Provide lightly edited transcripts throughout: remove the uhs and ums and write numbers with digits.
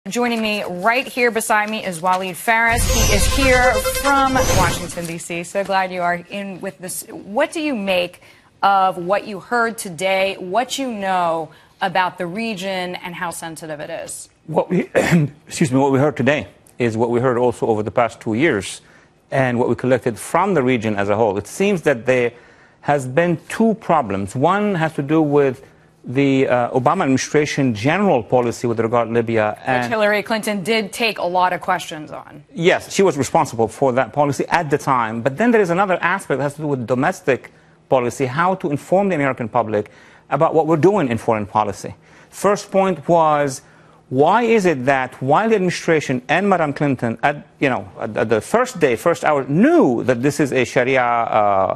Joining me right here beside me is Waleed Phares. He is here from Washington, D.C. So glad you are in with this. What do you make of what you heard today, what you know about the region and how sensitive it is? What we heard today is what we heard also over the past 2 years and what we collected from the region as a whole. It seems that there has been two problems. One has to do with the Obama administration general policy with regard to Libya. Which Hillary Clinton did take a lot of questions on. Yes, she was responsible for that policy at the time. But then there is another aspect that has to do with domestic policy, how to inform the American public about what we're doing in foreign policy. First point was, why is it that while the administration and Madam Clinton, at the first hour, knew that this is a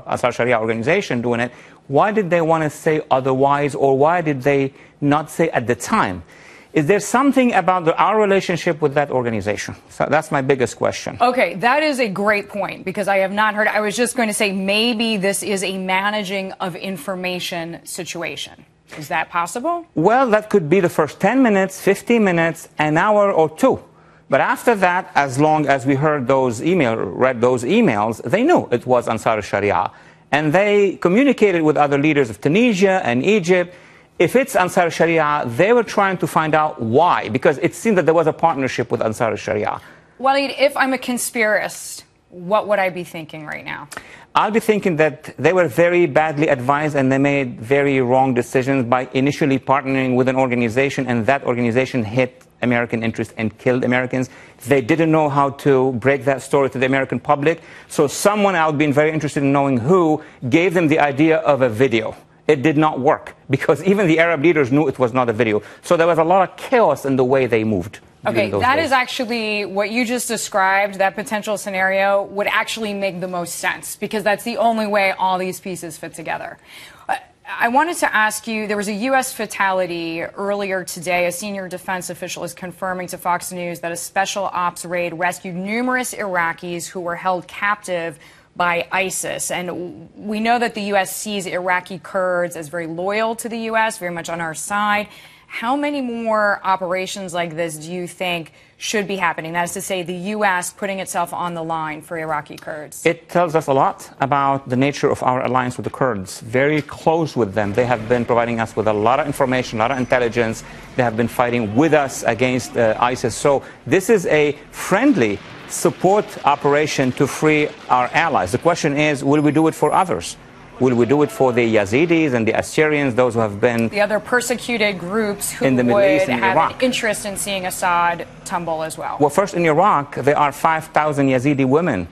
Ansar Sharia organization doing it, why did they want to say otherwise, or why did they not say at the time? Is there something about our relationship with that organization? So that's my biggest question. Okay, that is a great point, because I have not heard. I was just going to say maybe this is a managing of information situation. Is that possible? Well, that could be the first 10 minutes, 15 minutes, an hour or two. But after that, as long as we heard read those emails, they knew it was Ansar Sharia. And they communicated with other leaders of Tunisia and Egypt. If it's Ansar Sharia, they were trying to find out why, because it seemed that there was a partnership with Ansar Sharia. Waleed, if I'm a conspiracist, what would I be thinking right now? I'll be thinking that they were very badly advised and they made very wrong decisions by initially partnering with an organization, and that organization hit American interests and killed Americans. They didn't know how to break that story to the American public. So someone out being very interested in knowing who gave them the idea of a video. It did not work, because even the Arab leaders knew it was not a video. So there was a lot of chaos in the way they moved. Okay, that is actually what you just described, that potential scenario would actually make the most sense, because that's the only way all these pieces fit together. I wanted to ask you, there was a U.S. fatality earlier today. A senior defense official is confirming to Fox News that a special ops raid rescued numerous Iraqis who were held captive by ISIS. And we know that the U.S. sees Iraqi Kurds as very loyal to the U.S., very much on our side. How many more operations like this do you think should be happening? That is to say, the U.S. putting itself on the line for Iraqi Kurds. It tells us a lot about the nature of our alliance with the Kurds. Very close with them. They have been providing us with a lot of information, a lot of intelligence. They have been fighting with us against ISIS. So this is a friendly support operation to free our allies. The question is, will we do it for others? Will we do it for the Yazidis and the Assyrians, those who have been the other persecuted groups who in the Middle East and have Iraq? An interest in seeing Assad tumble as well? Well, first in Iraq, there are 5,000 Yazidi women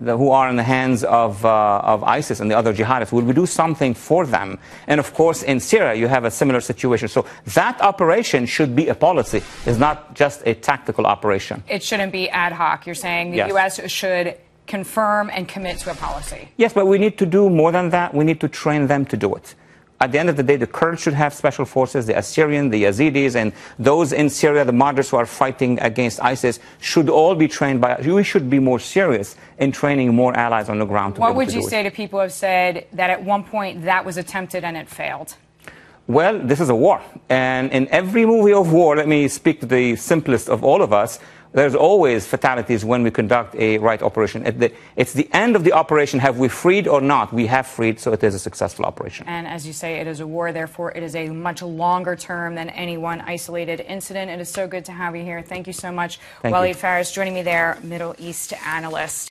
who are in the hands of ISIS and the other jihadists. Will we do something for them? And of course, in Syria, you have a similar situation. So that operation should be a policy. It's not just a tactical operation. It shouldn't be ad hoc. You're saying the U.S. should confirm and commit to a policy. Yes, but we need to do more than that. We need to train them to do it. At the end of the day, the Kurds should have special forces. The Assyrian, the Yazidis, and those in Syria, the moderates who are fighting against ISIS, should all be trained by us. We should be more serious in training more allies on the ground. What would you say to people who have said that at one point that was attempted and it failed? Well, this is a war. And in every movie of war, let me speak to the simplest of all of us, there's always fatalities when we conduct a right operation. It's the end of the operation. Have we freed or not? We have freed, so it is a successful operation. And as you say, it is a war. Therefore, it is a much longer term than any one isolated incident. It is so good to have you here. Thank you so much. Waleed Phares joining me there, Middle East analyst.